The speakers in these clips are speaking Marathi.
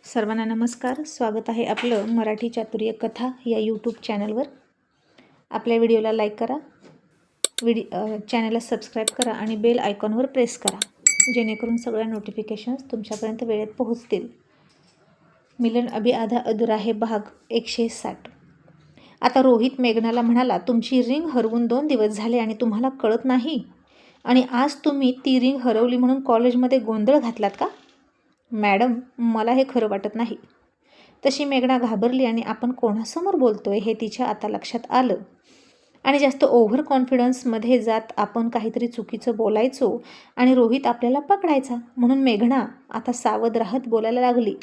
सर्वांना नमस्कार. स्वागत आहे आपलं मराठी चातुर्य कथा या यूट्यूब चॅनलवर. आपल्या व्हिडिओला लाईक करा, चॅनलला सबस्क्राईब करा आणि बेल आयकॉनवर प्रेस करा, जेणेकरून सगळ्या नोटिफिकेशन्स तुमच्यापर्यंत वेळेत पोहोचतील. मिलन अभी आधा अधुरा है भाग 160. आता रोहित मेघनाला म्हणाला, तुमची रिंग हरवून 2 दिवस झाले आणि तुम्हाला कळत नाही, आणि आज तुम्ही ती रिंग हरवली म्हणून कॉलेजमध्ये गोंधळ घातलात का? मॅडम, मला हे खरं वाटत नाही. तशी मेघना घाबरली आणि आपण कोणासमोर बोलतोय हे तिच्या आता लक्षात आलं, आणि जास्त ओव्हर कॉन्फिडन्समध्ये जात आपण काहीतरी चुकीचं बोलायचो आणि रोहित आपल्याला पकडायचा. म्हणून मेघना आता सावध राहत बोलायला लागली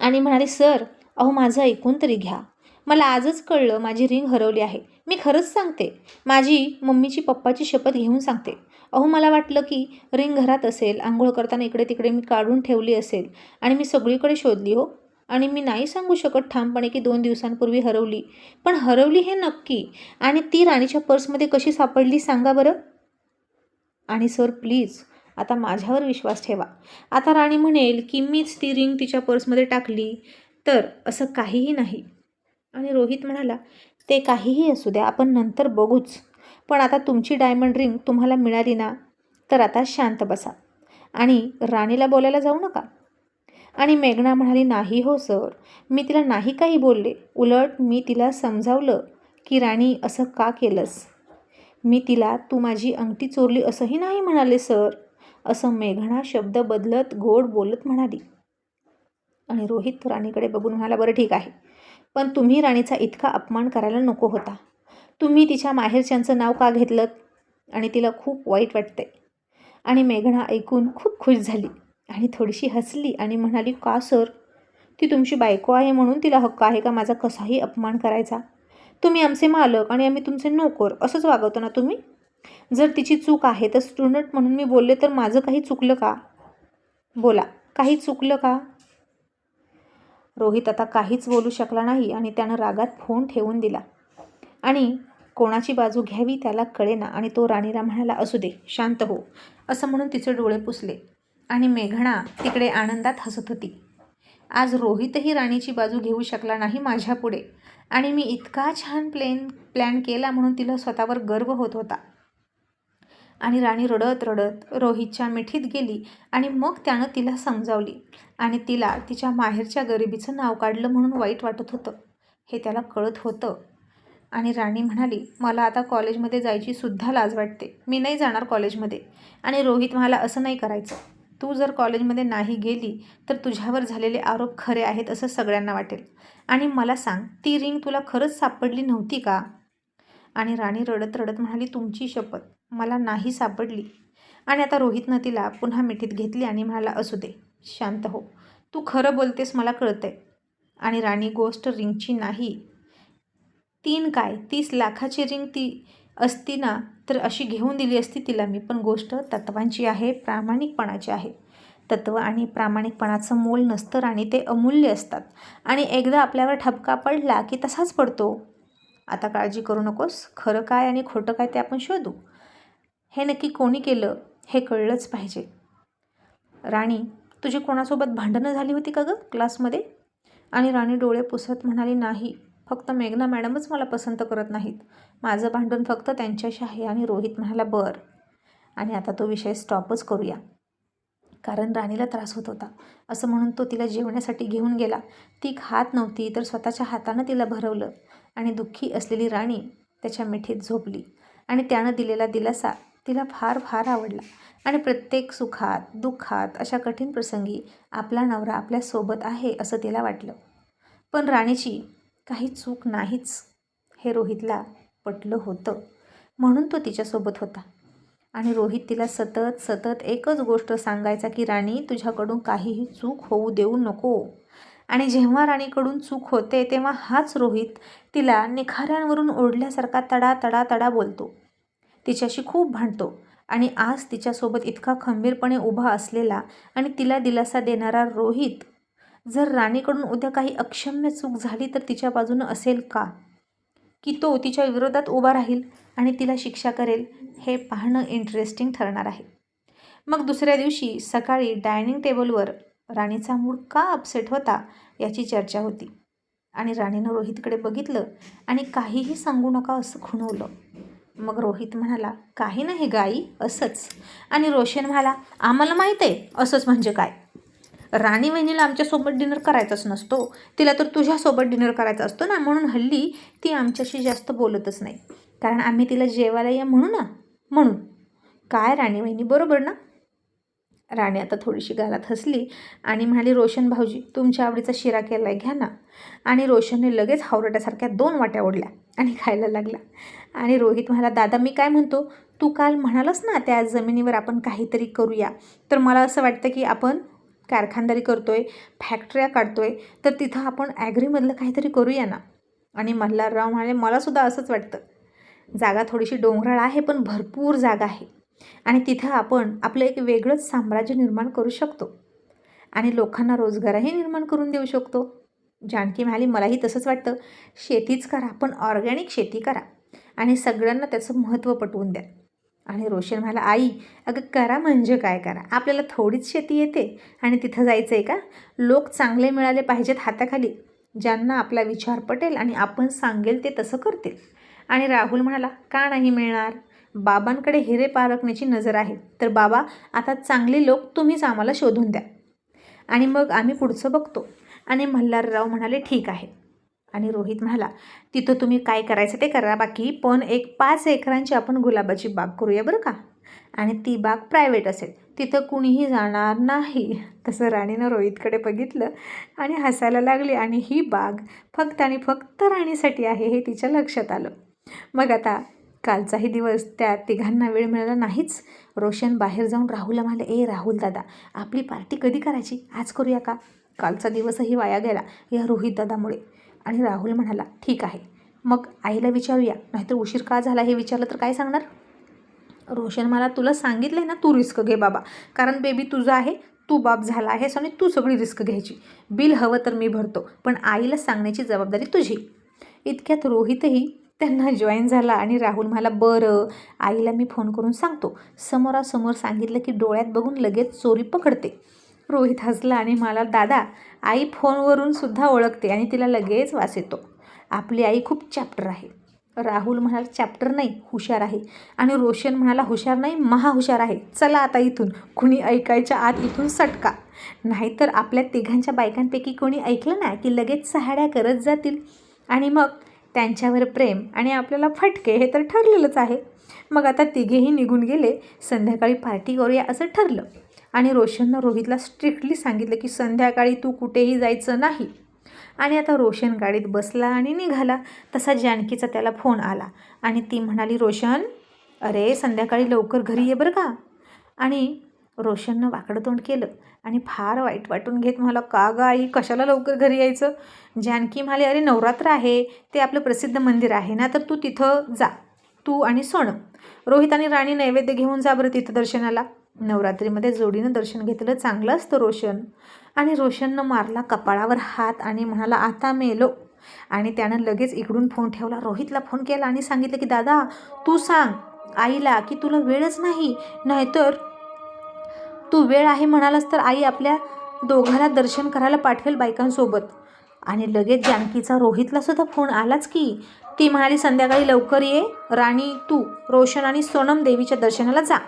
आणि म्हणाली, सर, अहो माझं ऐकून तरी घ्या. मला आजच कळलं माझी रिंग हरवली आहे. मी खरंच सांगते, माझी मम्मीची पप्पाची शपथ घेऊन सांगते. अहो मला वाटलं की रिंग घरात असेल, आंघोळ करताना इकडे तिकडे मी काढून ठेवली असेल आणि मी सगळीकडे शोधली हो. आणि मी नाही सांगू शकत ठामपणे की 2 दिवसांपूर्वी हरवली, पण हरवली हे नक्की. आणि ती राणीच्या पर्समध्ये कशी सापडली सांगा बरं. आणि सर प्लीज आता माझ्यावर विश्वास ठेवा. आता राणी म्हणेल की मीच ती रिंग तिच्या पर्समध्ये टाकली, तर असं काहीही नाही. आणि रोहित म्हणाला, ते काहीही असू द्या, आपण नंतर बघूच. पण आता तुमची डायमंड रिंग तुम्हाला मिळाली ना, तर आता शांत बसा आणि राणीला बोलायला जाऊ नका. आणि मेघना म्हणाली, नाही हो सर, मी तिला नाही काही बोलले. उलट मी तिला समजावलं की राणी असं का केलंस. मी तिला तू माझी अंगठी चोरली असंही नाही म्हणाले सर, असं मेघना शब्द बदलत गोड बोलत म्हणाली. आणि रोहित राणीकडे बघून म्हणाला, बरं ठीक आहे, पण तुम्ही राणीचा इतका अपमान करायला नको होता. तुम्ही तिच्या माहेरच्यांचं नाव का घेतलं आणि तिला खूप वाईट वाटते. आणि मेघना ऐकून खूप खुश झाली आणि थोडीशी हसली आणि म्हणाली, का सर, ती तुमची बायको आहे म्हणून तिला हक्क आहे का माझा कसाही अपमान करायचा? तुम्ही आमचे मालक आणि आम्ही तुमचे नोकर, असंच वागवतो ना तुम्ही? जर तिची चूक आहे तर स्टुडंट म्हणून मी बोलले तर माझं काही चुकलं का? बोला, काही चुकलं का? रोहित आता काहीच बोलू शकला नाही आणि त्यानं रागात फोन ठेवून दिला. आणि कोणाची बाजू घ्यावी त्याला कळेना आणि तो राणीला म्हणाला, असू दे, शांत हो, असं म्हणून तिचे डोळे पुसले. आणि मेघना तिकडे आनंदात हसत होती. आज रोहितही राणीची बाजू घेऊ शकला नाही माझ्यापुढे, आणि मी इतका छान प्लॅन केला म्हणून तिला स्वतःवर गर्व होत होता. आणि राणी रडत रडत रोहितच्या मिठीत गेली आणि मग त्यानं तिला समजावली आणि तिला तिच्या माहेरच्या गरिबीचं नाव काढलं म्हणून वाईट वाटत होतं हे त्याला कळत होतं. आणि राणी म्हणाली, मला आता कॉलेजमध्ये जायची सुद्धा लाज वाटते, मी नाही जाणार कॉलेजमध्ये. आणि रोहित म्हणाला, असं नाही करायचं. तू जर कॉलेजमध्ये नाही गेली तर तुझ्यावर झालेले आरोप खरे आहेत असं सगळ्यांना वाटेल. आणि मला सांग, ती रिंग तुला खरंच सापडली नव्हती का? आणि राणी रडत रडत म्हणाली, तुमची शपथ, मला नाही सापडली. आणि आता रोहितनं तिला पुन्हा मिठीत घेतली आणि म्हणाला, असू दे, शांत हो, तू खरं बोलतेस मला कळतंय. आणि राणी, गोष्ट रिंगची नाही, 3 काय 30 लाखाची रिंग ती असती ना तर अशी घेऊन दिली असती तिला मी. पण गोष्ट तत्वांची आहे, प्रामाणिकपणाची आहे. तत्व आणि प्रामाणिकपणाचं मोल नसतं राणी, ते अमूल्य असतात. आणि एकदा आपल्यावर ठपका पडला की तसाच पडतो. आता काळजी करू नकोस, खरं काय आणि खोटं काय ते आपण शोधू. हे नक्की कोणी केलं हे कळलंच पाहिजे. राणी, तुझी कोणासोबत भांडणं झाली होती का गं क्लासमध्ये? आणि राणी डोळे पुसत म्हणाली, नाही, फक्त मेघना मॅडमच मला पसंत करत नाहीत. माझं भांडण फक्त त्यांच्याशी आहे. आणि रोहित म्हणाला, बरं. आणि आता तो विषय स्टॉपच करूया, कारण राणीला त्रास होत होता. असं म्हणून तो तिला जेवण्यासाठी घेऊन गेला. ती खात नव्हती तर स्वतःच्या हातानं तिला भरवलं. आणि दुःखी असलेली राणी त्याच्या मिठीत झोपली. आणि त्यानं दिलेला दिलासा तिला फार फार आवडला. आणि प्रत्येक सुखात दुःखात अशा कठीण प्रसंगी आपला नवरा आपल्यासोबत आहे असं तिला वाटलं. पण राणीची काही चूक नाहीच हे रोहितला पटलं होतं, म्हणून तो तिच्यासोबत होता. आणि रोहित तिला सतत सतत एकच गोष्ट सांगायचा की राणी, तुझ्याकडून काहीही चूक होऊ देऊ नको. आणि जेव्हा राणीकडून चूक होते तेव्हा हाच रोहित तिला निखाऱ्यांवरून ओढल्यासारखा तडा तडा तडा बोलतो, तिच्याशी खूप भांडतो. आणि आज तिच्यासोबत इतका खंबीरपणे उभा असलेला आणि तिला दिलासा देणारा रोहित जर राणीकडून उद्या काही अक्षम्य चूक झाली तर तिच्या बाजूनं असेल का? की तो तिच्या विरोधात उभा राहील आणि तिला शिक्षा करेल? हे पाहणं इंटरेस्टिंग ठरणार आहे. मग दुसऱ्या दिवशी सकाळी डायनिंग टेबलवर राणीचा मूड का अपसेट होता याची चर्चा होती. आणि राणीनं रोहितकडे बघितलं आणि काहीही सांगू नका असं खुणवलं. मग रोहित म्हणाला, काही नाही गाई, असंच. आणि रोशन म्हणाला, आम्हाला माहीत आहे असंच म्हणजे काय. राणी वहिनीला आमच्यासोबत डिनर करायचाच नसतो, तिला तर तुझ्यासोबत डिनर करायचा असतो ना, म्हणून हल्ली ती आमच्याशी जास्त बोलतच नाही, कारण आम्ही तिला जेवायला या म्हणू ना, म्हणून. काय राणी वहिनी, बरोबर ना. राणी आता थोडीशी गालात हसली आणि म्हणाली, रोशन भाऊजी तुमच्या आवडीचा शिरा केलाय, घ्या ना. आणि रोशनने लगेच हावरट्यासारख्या 2 वाट्या ओढल्या आणि खायला लागला. आणि रोहित म्हणाला, दादा मी काय म्हणतो, तू काल म्हणालास ना त्या जमिनीवर आपण काहीतरी करूया, तर मला असं वाटतं की आपण कारखानदारी करतोय, फॅक्टऱ्या काढतोय, तर तिथं आपण ॲग्रीमधलं काहीतरी करूया ना. आणि मल्हारराव म्हणाले, मलासुद्धा असंच वाटतं. जागा थोडीशी डोंगराळ आहे पण भरपूर जागा आहे आणि तिथं आपण आपलं एक वेगळंच साम्राज्य निर्माण करू शकतो आणि लोकांना रोजगारही निर्माण करून देऊ शकतो. जानकी म्हणाली, मलाही तसंच वाटतं. शेतीच करा, पण ऑर्गॅनिक शेती करा आणि सगळ्यांना त्याचं महत्त्व पटवून द्या. आणि रोशन म्हणाला, आई अगं करा म्हणजे काय करा, आपल्याला थोडीच शेती येते आणि तिथं जायचं आहे का. लोक चांगले मिळाले पाहिजेत हाताखाली, ज्यांना आपला विचार पटेल आणि आपण सांगेल ते तसं करतील. आणि राहुल म्हणाला, का नाही मिळणार, बाबांकडे हिरे पारखण्याची नजर आहे, तर बाबा आता चांगले लोक तुम्हीच आम्हाला शोधून द्या आणि मग आम्ही पुढचं बघतो. आणि मल्हारराव म्हणाले, ठीक आहे. आणि रोहित म्हणाला, तिथं तुम्ही काय करायचं ते करा बाकी, पण एक 5 एकरांची आपण गुलाबाची बाग करूया बरं का. आणि ती बाग प्रायव्हेट असेल, तिथं कुणीही जाणार नाही. तसं राणीनं रोहितकडे बघितलं आणि हसायला लागली आणि ही बाग फक्त आणि फक्त राणीसाठी आहे हे तिच्या लक्षात आलं. मग आता कालचाही दिवस त्या तिघांना वेळ मिळाला नाहीच. रोशन बाहेर जाऊन राहुलला म्हणाले, ए राहुल दादा, आपली पार्टी कधी करायची, आज करूया का. कालचा दिवसही वाया गेला या रोहित दादामुळे. आणि राहुल म्हणाला, ठीक आहे, मग आईला विचारूया, नाहीतर उशीर का झाला हे विचारलं तर काय सांगणार. रोशन मला, तुला सांगितलं आहे ना, तू रिस्क घे बाबा, कारण बेबी तुझं आहे, तू बाप झाला आहेस आणि तू सगळी रिस्क घ्यायची. बिल हवं तर मी भरतो, पण आईला सांगण्याची जबाबदारी तुझी. इतक्यात रोहितही त्यांना जॉईन झाला आणि राहुल म्हणाला, बरं आईला मी फोन करून सांगतो, समोरासमोर सांगितलं की डोळ्यात बघून लगेच चोरी पकडते. रोहित हसला आणि मला, दादा आई फोनवरून सुद्धा ओळखते आणि तिला लगेच वास येतो. आपली आई खूप चॅप्टर आहे. राहुल म्हणाला, चॅप्टर नाही, हुशार आहे. आणि रोशन म्हणाला, हुशार नाही, महाहुशार आहे. चला आता इथून, कुणी ऐकायच्या आत इथून सटका, नाहीतर आपल्या तिघांच्या बायकांपैकी कोणी ऐकलं ना की लगेच सहाड्या करत जातील आणि मग त्यांच्यावर प्रेम आणि आपल्याला फटके, हे तर ठरलेलंच आहे. मग आता तिघेही निघून गेले. संध्याकाळी पार्टी करूया असं ठरलं. आणि रोशननं रोहितला स्ट्रिक्टली सांगितलं की संध्याकाळी तू कुठेही जायचं नाही. आणि आता रोशन गाडीत बसला आणि निघाला. तसा जानकीचा त्याला फोन आला आणि ती म्हणाली, रोशन अरे संध्याकाळी लवकर घरी ये बरं का. आणि रोशननं वाकडं तोंड केलं आणि फार वाईट वाटून घेत म्हणाला, का गं आई, कशाला लवकर घरी यायचं. जानकी म्हणाली, अरे नवरात्र आहे, ते आपलं प्रसिद्ध मंदिर आहे ना, तर तू तिथं जा, तू आणि सोनम. रोहित आणि राणी नैवेद्य घेऊन जा बरं तिथं दर्शनाला. नवरात्रीमध्ये जोडीनं दर्शन घेतलं चांगलं असतं रोशन. आणि रोशननं मारला कपाळावर हात आणि म्हणाला, आता मेलो. आणि त्यानं लगेच इकडून फोन ठेवला, रोहितला फोन केला आणि सांगितलं की दादा तू सांग आईला की तुला वेळच नाही, नाहीतर तू वेळ आहे म्हणालास तर आई आपल्या दोघांना दर्शन करायला पाठवेल बायकांसोबत. आणि लगेच जानकीचा रोहितला सुद्धा फोन आलाच की. ती म्हणाली, संध्याकाळी लवकर ये राणी, तू रोशन आणि सोनम देवीच्या दर्शनाला जा.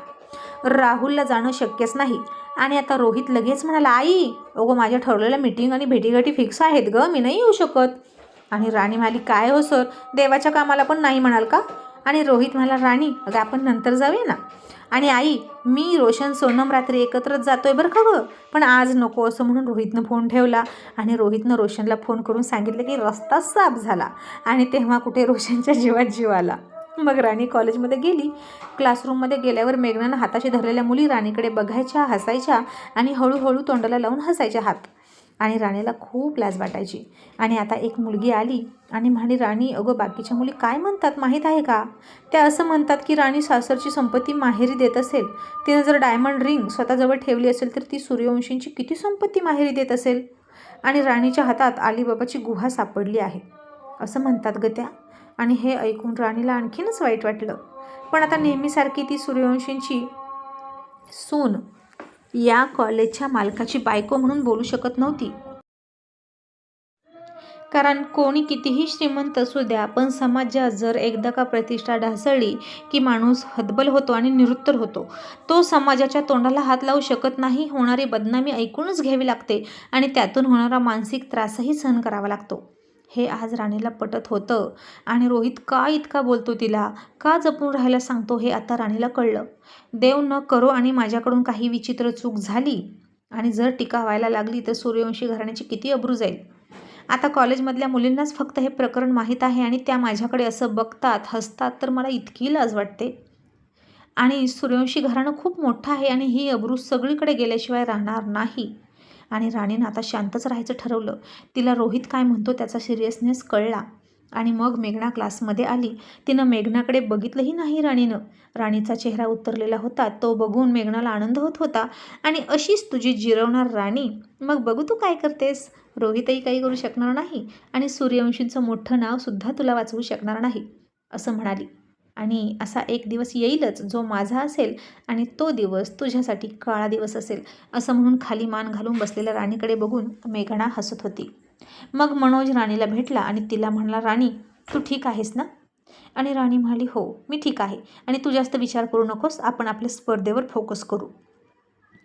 राहुलला जाणं शक्यच नाही. आणि आता रोहित लगेच म्हणाला, आई अगं माझ्या ठरलेल्या मीटिंग आणि भेटीगाठी फिक्स आहेत गं, मी नाही येऊ शकत. आणि राणी म्हणाली, काय हो सर, देवाच्या कामाला पण नाही म्हणाल का. आणि रोहित म्हणाला, राणी अगं आपण नंतर जाऊया ना. आणि आई मी रोशन सोनम रात्री एकत्रच जातोय बरं का गं, पण आज नको असं म्हणून रोहितनं फोन ठेवला. आणि रोहितनं रोशनला फोन करून सांगितलं की रस्ता साफ झाला. आणि तेव्हा कुठे रोशनच्या जीवात जीव आला. मग राणी कॉलेजमध्ये गेली. क्लासरूममध्ये गेल्यावर मेघनानं हाताशी धरलेल्या मुली राणीकडे बघायच्या, हसायच्या आणि हळूहळू तोंडाला लावून हसायच्या हात. आणि राणीला खूप लाज वाटायची. आणि आता एक मुलगी आली आणि म्हणाली, राणी अगं बाकीच्या मुली काय म्हणतात माहीत आहे का. त्या असं म्हणतात की राणी सासरची संपत्ती माहेरी देत असेल. तिनं जर डायमंड रिंग स्वतःजवळ ठेवली असेल तर ती सूर्यवंशींची किती संपत्ती माहेरी देत असेल. आणि राणीच्या हातात अलीबाबाची गुहा सापडली आहे असं म्हणतात ग त्या. आणि हे ऐकून राणीला आणखीनच वाईट वाटलं. पण आता नेहमीसारखी ती सूर्यवंशींची सून या कॉलेजच्या मालकाची बायको म्हणून बोलू शकत नव्हती. कारण कोणी कितीही श्रीमंत असू द्या, पण समाजात जर एकदा का प्रतिष्ठा ढासळली की माणूस हतबल होतो आणि निरुत्तर होतो. तो समाजाच्या तोंडाला हात लावू शकत नाही. होणारी बदनामी ऐकूनच घ्यावी लागते आणि त्यातून होणारा मानसिक त्रासही सहन करावा लागतो. हे आज राणीला पटत होतं आणि रोहित का इतका बोलतो तिला, का जपून राहायला सांगतो, हे आता राणीला कळलं. देव न करो आणि माझ्याकडून काही विचित्र चूक झाली आणि जर टीका व्हायला लागली तर सूर्यवंशी घराण्याची किती अब्रू जाईल. आता कॉलेजमधल्या मुलींनाच फक्त हे प्रकरण माहीत आहे आणि त्या माझ्याकडे असं बघतात, हसतात, तर मला इतकी लाज वाटते. आणि सूर्यवंशी घराणं खूप मोठं आहे आणि ही अब्रू सगळीकडे गेल्याशिवाय राहणार नाही. आणि राणीनं आता शांतच राहायचं ठरवलं. तिला रोहित काय म्हणतो त्याचा सिरियसनेस कळला. आणि मग मेघना क्लासमध्ये आली. तिनं मेघनाकडे बघितलंही नाही राणीनं. राणीचा चेहरा उतरलेला होता. तो बघून मेघनाला आनंद होत होता. आणि अशीच तुझी जिरवणार राणी, मग बघू तू काय करतेस. रोहितही काही करू शकणार नाही आणि सूर्यवंशींचं मोठं नावसुद्धा तुला वाचवू शकणार नाही, असं म्हणाली. आणि असा एक दिवस येईलच जो माझा असेल आणि तो दिवस तुझ्यासाठी काळा दिवस असेल, असं म्हणून खाली मान घालून बसलेल्या राणीकडे बघून मेघना हसत होती. मग मनोज राणीला भेटला आणि तिला म्हणाला, राणी तू ठीक आहेस ना. आणि राणी म्हणाली, हो मी ठीक आहे आणि तू जास्त विचार करू नकोस, आपण आपल्या स्पर्धेवर फोकस करू.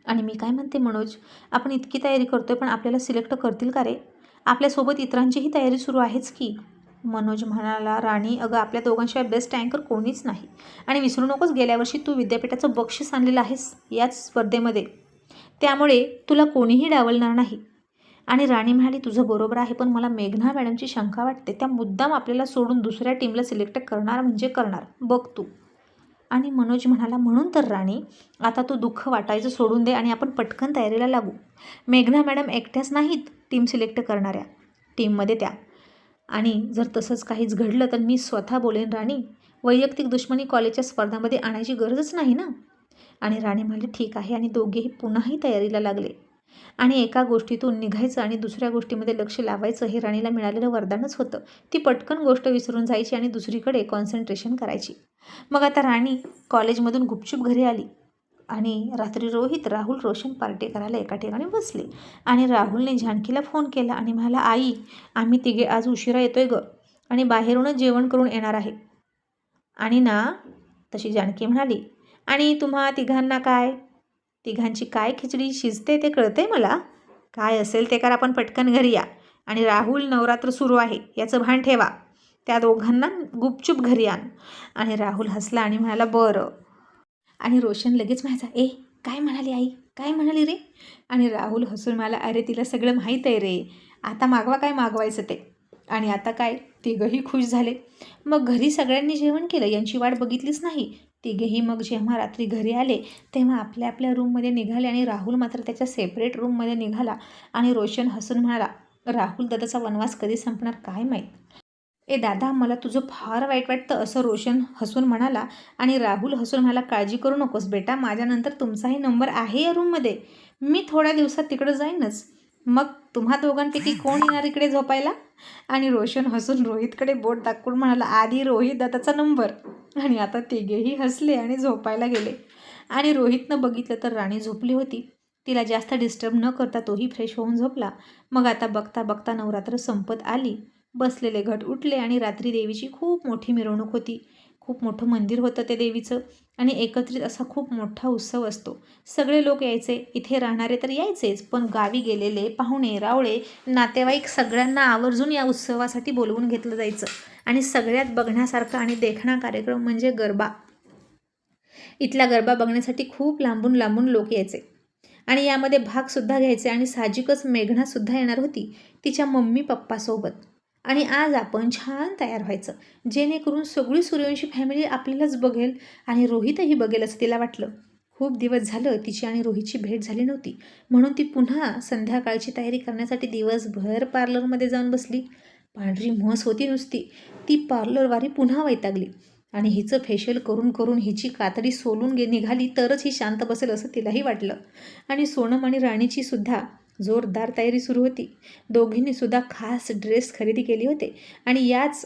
आणि मी काय म्हणते मनोज, आपण इतकी तयारी करतोय पण आपल्याला सिलेक्ट करतील का रे. आपल्यासोबत इतरांचीही तयारी सुरू आहेच की. मनोज म्हणाला, राणी अगं आपल्या दोघांशिवाय बेस्ट अँकर कोणीच नाही. आणि विसरू नकोस, गेल्या वर्षी तू विद्यापीठाचं बक्षीस आणलेलं आहेस याच स्पर्धेमध्ये, त्यामुळे तुला कोणीही डावलणार नाही. आणि राणी म्हणाली, तुझं बरोबर आहे, पण मला मेघना मॅडमची शंका वाटते. त्या मुद्दाम आपल्याला सोडून दुसऱ्या टीमला सिलेक्ट करणार म्हणजे करणार, बघ तू. आणि मनोज म्हणाला, म्हणून तर राणी आता तू दुःख वाटायचं सोडून दे आणि आपण पटकन तयारीला लागू. मेघना मॅडम एकट्याच नाहीत टीम सिलेक्ट करणाऱ्या टीममध्ये त्या. आणि जर तसंच काहीच घडलं तर मी स्वतः बोलेन राणी. वैयक्तिक दुश्मनी कॉलेजच्या स्पर्धांमध्ये आणायची गरजच नाही ना. आणि राणी म्हणाली, ठीक आहे. आणि दोघेही पुन्हाही तयारीला लागले. आणि एका गोष्टीतून निघायचं आणि दुसऱ्या गोष्टीमध्ये लक्ष लावायचं हे राणीला मिळालेलं वरदानच होतं. ती पटकन गोष्ट विसरून जायची आणि दुसरीकडे कॉन्सन्ट्रेशन करायची. मग आता राणी कॉलेजमधून गुपचूप घरी आली. आणि रात्री रोहित, राहुल, रोशन पार्टी करायला एका ठिकाणी बसले. आणि राहुलने जानकीला फोन केला आणि म्हणाला, आई आम्ही तिघे आज उशिरा येतोय गं आणि बाहेरूनच जेवण करून येणार आहे. आणि ना, तशी जानकी म्हणाली, आणि तुम्हा तिघांना काय, तिघांची काय खिचडी शिजते ते कळतंय मला. काय असेल ते करा, आपण पटकन घरी या. आणि राहुल, नवरात्र सुरू आहे याचं भान ठेवा. त्या दोघांना गुपचूप घरी आण. आणि राहुल हसला आणि म्हणाला, बरं. आणि रोशन लगेच म्हणायचा, ए काय म्हणाली आई, काय म्हणाली रे. आणि राहुल हसून म्हणाला, अरे तिला सगळं माहीत आहे रे, आता मागवा काय मागवायचं ते. आणि आता काय, तिघंही खुश झाले. मग घरी सगळ्यांनी जेवण केलं, यांची वाट बघितलीच नाही. तिघेही मग जेव्हा रात्री घरी आले तेव्हा आपल्या आपल्या रूममध्ये निघाले आणि राहुल मात्र त्याच्या सेपरेट रूममध्ये निघाला. आणि रोशन हसून म्हणाला, राहुल दादाचा वनवास कधी संपणार काय माहीत. ए दादा, मला तुझं फार वाईट वाटतं, असं रोशन हसून म्हणाला. आणि राहुल हसून म्हणाला, काळजी करू नकोस बेटा, माझ्यानंतर तुमचाही नंबर आहे या रूममध्ये. मी थोड्या दिवसात तिकडं जाईनच. मग तुम्हा दोघांपैकी कोण येणार इकडे झोपायला. आणि रोशन हसून रोहितकडे बोट दाखवून म्हणाला, आधी रोहित दादाचा नंबर. आणि आता तिघेही हसले आणि झोपायला गेले. आणि रोहितनं बघितलं तर राणी झोपली होती. तिला जास्त डिस्टर्ब न करता तोही फ्रेश होऊन झोपला. मग आता बघता बघता नवरात्र संपत आली. बसलेले घट उठले आणि रात्री देवीची खूप मोठी मिरवणूक होती. खूप मोठं मंदिर होतं ते देवीचं आणि एकत्रित असा खूप मोठा उत्सव असतो. सगळे लोक यायचे, इथे राहणारे तर यायचेच, पण गावी गेलेले पाहुणे रावळे नातेवाईक सगळ्यांना आवर्जून या उत्सवासाठी बोलवून घेतलं जायचं. आणि सगळ्यात बघण्यासारखा आणि देखणा कार्यक्रम म्हणजे गरबा. इथला गरबा बघण्यासाठी खूप लांबून लांबून लोक यायचे आणि यामध्ये भागसुद्धा घ्यायचे. आणि साहजिकच मेघनासुद्धा येणार होती तिच्या मम्मी पप्पासोबत. आणि आज आपण छान तयार व्हायचं, जेणेकरून सगळी सूर्यवंशी फॅमिली आपल्यालाच बघेल आणि रोहितही बघेल असं तिला वाटलं. खूप दिवस झालं तिची आणि रोहितची भेट झाली नव्हती, म्हणून ती पुन्हा संध्याकाळची तयारी करण्यासाठी दिवसभर पार्लरमध्ये जाऊन बसली. पांढरी म्हस होती नुसती. ती पार्लरवाली पुन्हा वैतागली आणि हिचं फेशियल करून करून हिची कातडी सोलून निघाली तरच ही शांत बसेल असं तिलाही वाटलं. आणि सोनम आणि राणीची सुद्धा जोरदार तयारी सुरू होती. दोघींनी सुद्धा खास ड्रेस खरेदी केले होते आणि याच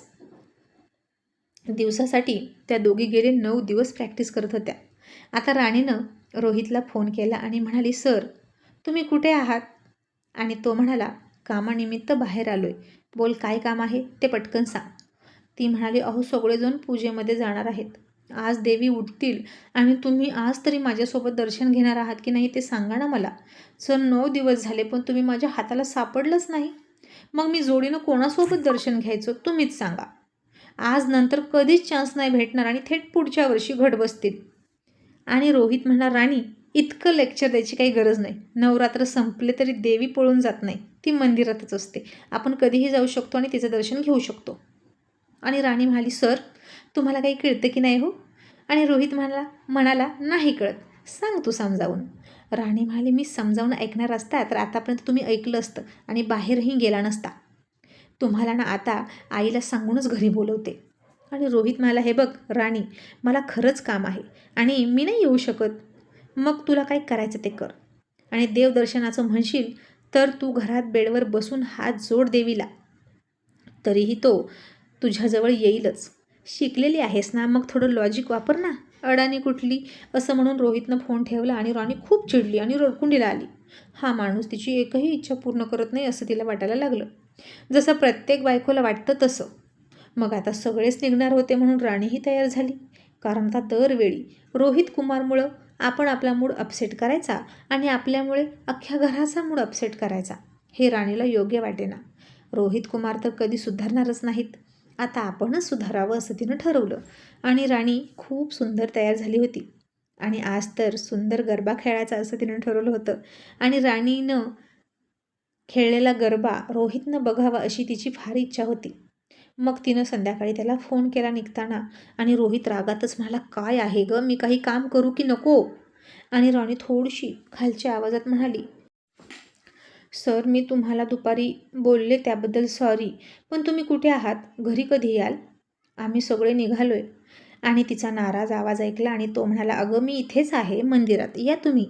दिवसासाठी त्या दोघी गेले 9 दिवस प्रॅक्टिस करत होत्या. आता राणीनं रोहितला फोन केला आणि म्हणाली, सर तुम्ही कुठे आहात? आणि तो म्हणाला, कामानिमित्त बाहेर आलोय. बोल काय काम आहे ते पटकन सांग. ती म्हणाली, अहो सगळेजण पूजेमध्ये जाणार आहेत. आज देवी उठतील आणि तुम्ही आज तरी माझ्यासोबत दर्शन घेणार आहात की नाही ते सांगा ना मला. सर 9 दिवस झाले पण तुम्ही माझ्या हाताला सापडलंच नाही. मग मी जोडीनं कोणासोबत दर्शन घ्यायचं तुम्हीच सांगा. आज नंतर कधीच चान्स नाही भेटणार आणि थेट पुढच्या वर्षी घट बसतील. आणि रोहित म्हणला, राणी इतकं लेक्चर द्यायची काही गरज नाही. नवरात्र संपले तरी देवी पळून जात नाही, ती मंदिरातच असते. आपण कधीही जाऊ शकतो आणि तिचं दर्शन घेऊ शकतो. आणि राणी म्हणाली, सर तुम्हाला काही कळतं की नाही हो? आणि रोहित म्हणाला नाही कळत, सांग तू समजावून. राणी म्हणाली, मी समजावून ऐकणार असता तर आतापर्यंत तुम्ही ऐकलं असतं आणि बाहेरही गेला नसता. तुम्हाला ना आता आईला सांगूनच घरी बोलवते. आणि रोहित म्हणाला, हे बघ राणी, मला खरंच काम आहे आणि मी नाही येऊ शकत. मग तुला काय करायचं ते कर. आणि देवदर्शनाचं म्हणशील तर तू घरात बेडवर बसून हात जोड देवीला, तरीही तो तुझ्याजवळ येईलच. शिकलेली आहेस ना, मग थोडं लॉजिक वापर ना, अडाणी कुठली. असं म्हणून रोहितनं फोन ठेवला आणि राणी खूप चिडली आणि रडकुंडीला आली. हा माणूस तिची एकही इच्छा पूर्ण करत नाही असं तिला वाटायला लागलं, जसं प्रत्येक बायकोला वाटतं तसं. मग आता सगळेच निघणार होते म्हणून राणीही तयार झाली. कारण आता दरवेळी रोहित कुमारमुळं आपण आपला मूड अपसेट करायचा आणि आपल्यामुळे अख्ख्या घराचा मूड अपसेट करायचा, हे राणीला योग्य वाटेना. रोहित कुमार तर कधी सुधारणारच नाहीत, आता आपणच सुधारावं असं तिनं ठरवलं. आणि राणी खूप सुंदर तयार झाली होती आणि आज तर सुंदर गरबा खेळायचा असं तिनं ठरवलं होतं. आणि राणीनं खेळलेला गरबा रोहितनं बघावा अशी तिची फार इच्छा होती. मग तिनं संध्याकाळी त्याला फोन केला निघताना आणि रोहित रागातच म्हणाला, काय आहे गं, मी काही काम करू की नको? आणि राणी थोडीशी खालच्या आवाजात म्हणाली, सर मी तुम्हाला दुपारी बोलले त्याबद्दल सॉरी, पण तुम्ही कुठे आहात? घरी कधी याल? आम्ही सगळे निघालोय. आणि तिचा नाराज आवाज ऐकला आणि तो म्हणाला, अगं मी इथेच आहे मंदिरात, या तुम्ही.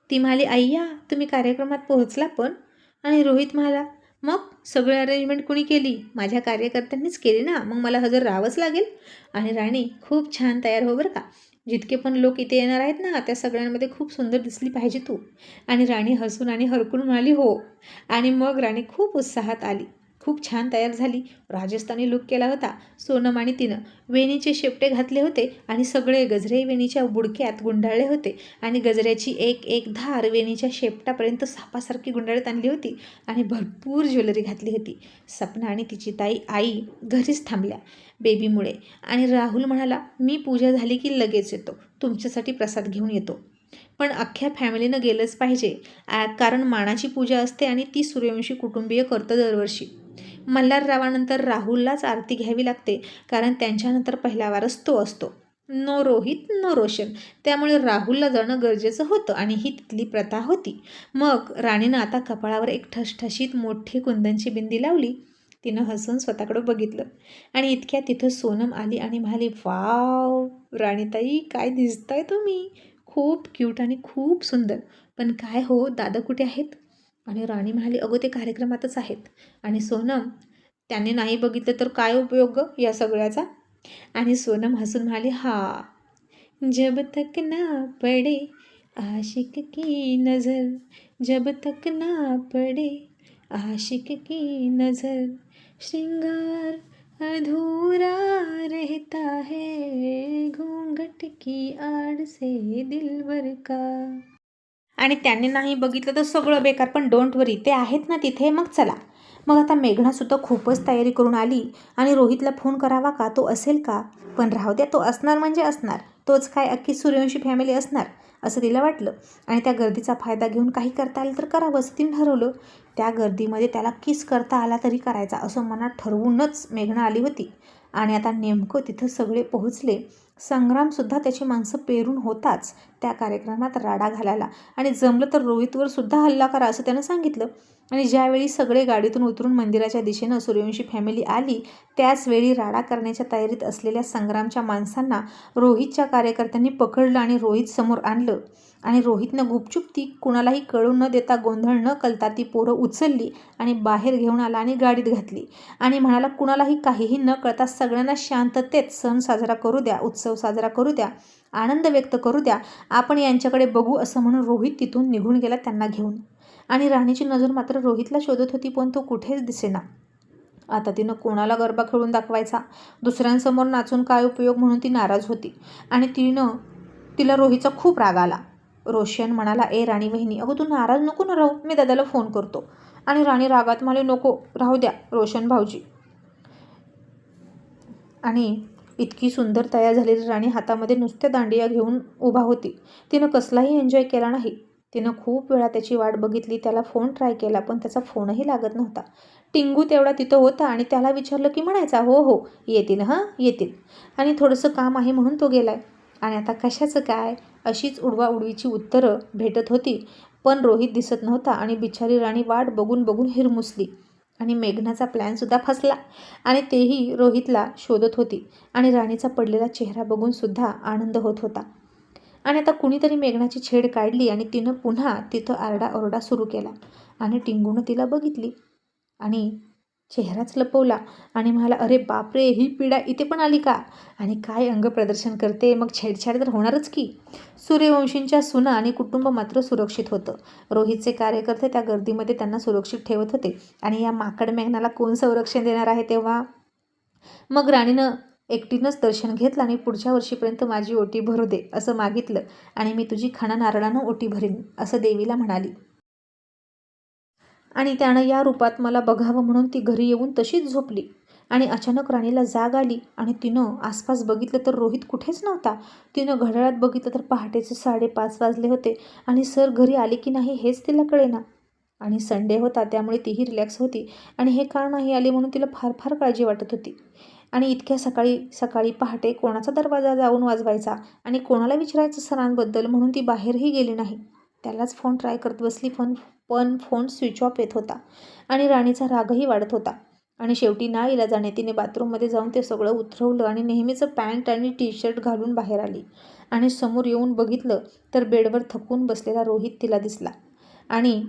ती म्हणाली, अय्या तुम्ही कार्यक्रमात पोहोचला पण? आणि रोहित म्हणाला, मग सगळी अरेंजमेंट कुणी केली? माझ्या कार्यकर्त्यांनीच केली ना, मग मला हजर राहावंच लागेल. आणि राणी खूप छान तयार हो बरं का, जितके पण लोक इथे येणार आहेत ना त्या सगळ्यांमध्ये खूप सुंदर दिसली पाहिजे तू. आणि राणी हसून आणि हरकून म्हणाली, हो. आणि मग राणी खूप उत्साहात आली, खूप छान तयार झाली. राजस्थानी लुक केला होता सोनम आणि तिनं. वेणीचे शेपटे घातले होते आणि सगळे गजरे वेणीच्या बुडक्यात गुंडाळले होते आणि गजऱ्याची एक एक धार वेणीच्या शेपटापर्यंत सापासारखी गुंडाळत आणली होती आणि भरपूर ज्वेलरी घातली होती. सपना आणि तिची आई घरीच थांबल्या बेबीमुळे. आणि राहुल म्हणाला, मी पूजा झाली की लगेच येतो, तुमच्यासाठी प्रसाद घेऊन येतो. पण अख्ख्या फॅमिलीनं गेलंच पाहिजे, कारण मानाची पूजा असते आणि ती सूर्यवंशी कुटुंबीय करतं दरवर्षी. मल्हाररावानंतर राहुललाच आरती घ्यावी लागते, कारण त्यांच्यानंतर पहिला वारस तो असतो. नो रोहित नो रोशन, त्यामुळे राहुलला जाणं गरजेचं होतं आणि ही तिथली प्रथा होती. मग राणीनं आता कपाळावर एक ठसठशीत मोठी कुंदनची बिंदी लावली. तिनं हसून स्वतःकडे बघितलं आणि इतक्या तिथं सोनम आली आणि म्हणाली, वाव राणीताई काय दिसताय तुम्ही, खूप क्यूट आणि खूप सुंदर. पण काय हो, दादा कुठे आहेत? आणि राणी म्हणाली, अगं ते कार्यक्रमातच आहेत. आणि सोनम, त्याने नाही बघितलं तर काय उपयोग या सगळ्याचा? आणि सोनम हसून म्हणाली, हा, जब तक ना पडे आशिक की नजर, जब तक ना पडे आशिक की नजर, श्रृंगार अधूरा रहता है, घूंघट की आड़ से दिलबर का. आणि त्यांनी नाही बघितलं तर सगळं बेकार, पण डोंट वरी, ते आहेत ना तिथे. मग चला. मग आता मेघनासुद्धा खूपच तयारी करून आली आणि रोहितला फोन करावा का, तो असेल का? पण राहू द्या, तो असणार म्हणजे असणार, तोच काय अख्खी सूर्यवंशी फॅमिली असणार असं तिला वाटलं. आणि त्या गर्दीचा फायदा घेऊन काही करता आलं तर करावं असं तिने ठरवलं. त्या गर्दीमध्ये त्याला किस करता आला तरी करायचा असं मनात ठरवूनच मेघना आली होती. आणि आता नेमकं तिथं सगळे पोहोचले. संग्रामसुद्धा त्याची माणसं पेरून होताच त्या कार्यक्रमात राडा घालायला, आणि जमलं तर रोहितवर सुद्धा हल्ला करा असं त्यानं सांगितलं. आणि ज्यावेळी सगळे गाडीतून उतरून मंदिराच्या दिशेनं सूर्यवंशी फॅमिली आली, त्याचवेळी राडा करण्याच्या तयारीत असलेल्या संग्रामच्या माणसांना रोहितच्या कार्यकर्त्यांनी पकडलं आणि रोहित समोर आणलं. आणि रोहितनं गुपचूप ती कुणालाही कळू न देता, गोंधळ न कळता ती पोरं उचलली आणि बाहेर घेऊन आला आणि गाडीत घातली आणि म्हणाला, कुणालाही काहीही न कळता सगळ्यांना शांततेत सण साजरा करू द्या, उत्सव साजरा करू द्या, आनंद व्यक्त करू द्या, आपण यांच्याकडे बघू, असं म्हणून रोहित तिथून निघून गेला त्यांना घेऊन. आणि राणीची नजर मात्र रोहितला शोधत होती, पण तो कुठेच दिसेना. आता तिनं कोणाला गरबा खेळून दाखवायचा, दुसऱ्यांसमोर नाचून काय उपयोग, म्हणून ती नाराज होती. आणि तिला रोहितचा खूप राग आला. रोशन म्हणाला, ए राणी वहिनी, अगं तू नाराज नको ना राहू, मी दादाला फोन करतो. आणि राणी रागात म्हणाली, नको राहू द्या रोशन भाऊजी. आणि इतकी सुंदर तयार झालेली राणी हातामध्ये नुसत्या दांडिया घेऊन उभा होती. तिनं कसलाही एन्जॉय केला नाही. तिनं खूप वेळा त्याची वाट बघितली, त्याला फोन ट्राय केला, पण त्याचा फोनही लागत नव्हता. टिंगू तेवढा तिथं होता आणि त्याला विचारलं की म्हणायचा, हो हो येतील, हां येतील, आणि थोडंसं काम आहे म्हणून तो गेलाय. आणि आता कशाचं काय, अशीच उडवाउडवीची उत्तरं भेटत होती. पण रोहित दिसत नव्हता आणि बिचारी राणी वाट बघून बघून हिरमुसली. आणि मेघनाचा प्लॅनसुद्धा फसला आणि तेही रोहितला शोधत होती. आणि राणीचा पडलेला चेहरा बघून सुद्धा आनंद होत होता. आणि आता कुणीतरी मेघनाची छेड काढली आणि तिनं पुन्हा तिथं आरडाओरडा सुरू केला. आणि टिंगूनं तिला बघितली आणि चेहराच लपवला आणि म्हणाला, अरे बापरे, ही पिढा इथे पण आली का, आणि काय अंग प्रदर्शन करते, मग छेडछाड तर होणारच की. सूर्यवंशींच्या सुना आणि कुटुंब मात्र सुरक्षित होतं. रोहितचे कार्यकर्ते त्या गर्दीमध्ये त्यांना सुरक्षित ठेवत होते. आणि या माकड मेघनाला कोण संरक्षण देणार आहे तेव्हा. मग राणीनं एकटीनंच दर्शन घेतलं आणि पुढच्या वर्षीपर्यंत माझी ओटी भरू दे असं मागितलं, आणि मी तुझी खाना नारळानं ओटी भरीन असं देवीला म्हणाली. आणि त्यानं या रूपात मला बघावं म्हणून ती घरी येऊन तशीच झोपली. आणि अचानक राणीला जाग आली आणि तिनं आसपास बघितलं तर रोहित कुठेच नव्हता. तिनं घड्याळात बघितलं तर पहाटेचे 5:30 वाजले होते आणि सर घरी आले की नाही हेच तिला कळेना. आणि संडे होता त्यामुळे तीही रिलॅक्स होती आणि हे का नाही आले म्हणून तिला फार फार काळजी वाटत होती. आणि इतक्या सकाळी सकाळी पहाटे कोणाचा दरवाजा जाऊन वाजवायचा आणि कोणाला विचारायचं सरांबद्दल, म्हणून ती बाहेरही गेली नाही. त्यालाच फोन ट्राय करत बसली, पण फोन स्विच ऑफ येत होता आणि राणीचा रागही वाढत होता. आणि शेवटी नाईलाजाने तिने बाथरूममध्ये जाऊन ते सगळं उतरवलं आणि नेहमीचं पॅन्ट आणि टी-शर्ट घालून बाहेर आली. आणि समोर येऊन बघितलं तर बेडवर थकून बसलेला रोहित तिला दिसला. आणि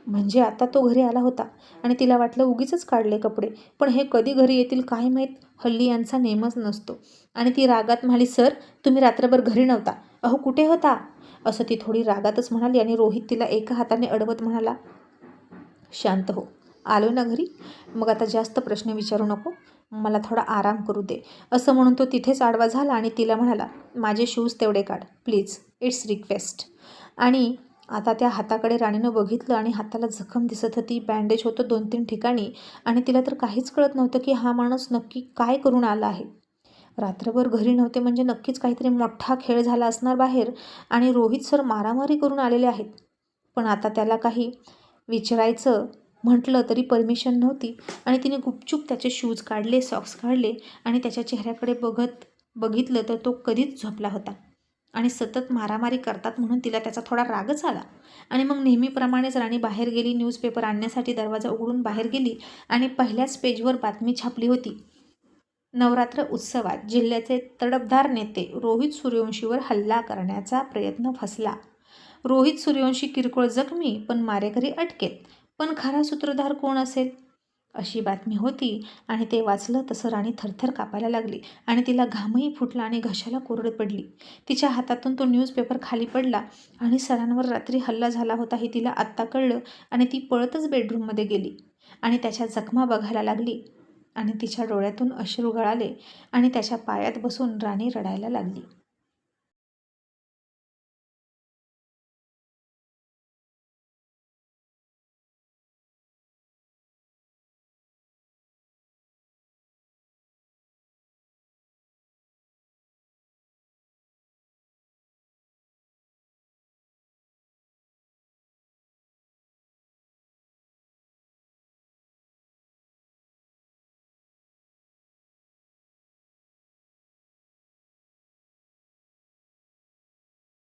म्हणजे आता तो घरी आला होता आणि तिला वाटलं उगीचच काढले कपडे, पण हे कधी घरी येतील काय माहीत, हल्ली यांचा नेमच नसतो. आणि ती रागात म्हणाली, सर तुम्ही रात्रभर घरी नव्हता, अहो कुठे होता, असं ती थोडी रागातच म्हणाली. आणि रोहित तिला एका हाताने अडवत म्हणाला, शांत हो, आलो ना घरी, मग आता जास्त प्रश्न विचारू नको, मला थोडा आराम करू दे, असं म्हणून तो तिथेच आडवा झाला आणि तिला म्हणाला, माझे शूज तेवढे काढ प्लीज, इट्स रिक्वेस्ट. आणि आता त्या हाताकडे राणीनं बघितलं आणि हाताला जखम दिसत होती, बँडेज होतं 2-3 ठिकाणी. आणि तिला तर काहीच कळत नव्हतं की हा माणूस नक्की काय करून आला आहे. रात्रभर घरी नव्हते म्हणजे नक्कीच काहीतरी मोठा खेळ झाला असणार बाहेर आणि रोहित सर मारामारी करून आलेले आहेत. पण आता त्याला काही विचारायचं म्हटलं तरी परमिशन नव्हती. आणि तिने गुपचूप त्याचे शूज काढले, सॉक्स काढले आणि त्याच्या चेहऱ्याकडे बघितलं तर तो कधीच झोपला होता. आणि सतत मारामारी करतात म्हणून तिला त्याचा थोडा रागच आला. आणि मग नेहमीप्रमाणेच राणी बाहेर गेली, न्यूजपेपर आणण्यासाठी दरवाजा उघडून बाहेर गेली. आणि पहिल्याच पेजवर बातमी छापली होती, नवरात्र उत्सवात जिल्ह्याचे तडफदार नेते रोहित सूर्यवंशीवर हल्ला करण्याचा प्रयत्न फसला. रोहित सूर्यवंशी किरकोळ जखमी पण मारेकरी अटकेत, पण खरा सूत्रधार कोण असेल, अशी बातमी होती. आणि ते वाचलं तसं राणी थरथर कापायला लागली आणि तिला घामही फुटला आणि घशाला कोरड पडली. तिच्या हातातून तो न्यूजपेपर खाली पडला. आणि सरांवर रात्री हल्ला झाला होता हे तिला आत्ता कळलं आणि ती पळतच बेडरूममध्ये गेली आणि त्याच्या जखमा बघायला लागली. आणि तिच्या डोळ्यातून अश्रू गळाले आणि त्याच्या पायात बसून राणी रडायला लागली.